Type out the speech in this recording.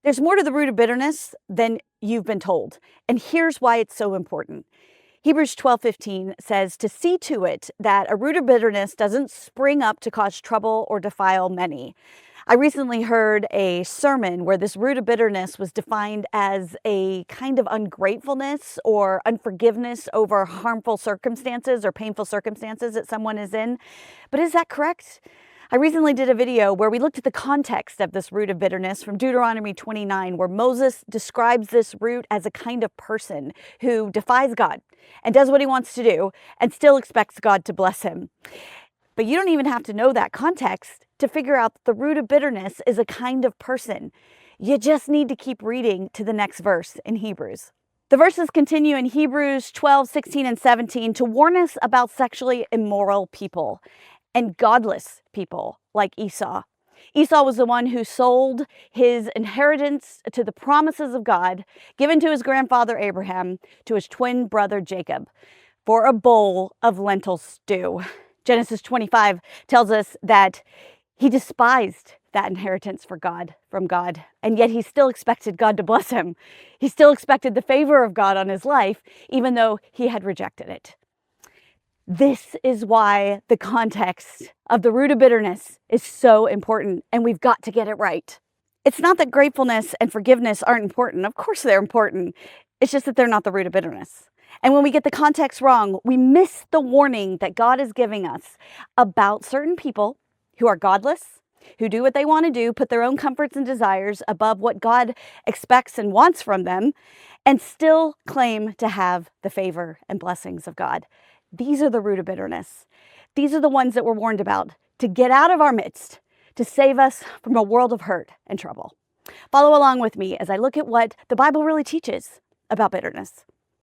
There's more to the root of bitterness than you've been told. And here's why it's so important. Hebrews 12:15 says to see to it that a root of bitterness doesn't spring up to cause trouble or defile many. I recently heard a sermon where this root of bitterness was defined as a kind of ungratefulness or unforgiveness over harmful circumstances or painful circumstances that someone is in. But is that correct? I recently did a video where we looked at the context of this root of bitterness from Deuteronomy 29, where Moses describes this root as a kind of person who defies God and does what he wants to do and still expects God to bless him. But you don't even have to know that context to figure out that the root of bitterness is a kind of person. You just need to keep reading to the next verse in Hebrews. The verses continue in Hebrews 12:16 and 17 to warn us about sexually immoral people and godless people like Esau. Esau was the one who sold his inheritance to the promises of God given to his grandfather Abraham to his twin brother Jacob for a bowl of lentil stew. Genesis 25 tells us that he despised that inheritance from God, and yet he still expected God to bless him. He still expected the favor of God on his life, even though he had rejected it. This is why the context of the root of bitterness is so important, and we've got to get it right. It's not that gratefulness and forgiveness aren't important. Of course they're important. It's just that they're not the root of bitterness. And when we get the context wrong, we miss the warning that God is giving us about certain people who are godless, who do what they want to do, put their own comforts and desires above what God expects and wants from them, and still claim to have the favor and blessings of God. These are the root of bitterness. These are the ones that we're warned about to get out of our midst, to save us from a world of hurt and trouble. Follow along with me as I look at what the Bible really teaches about bitterness.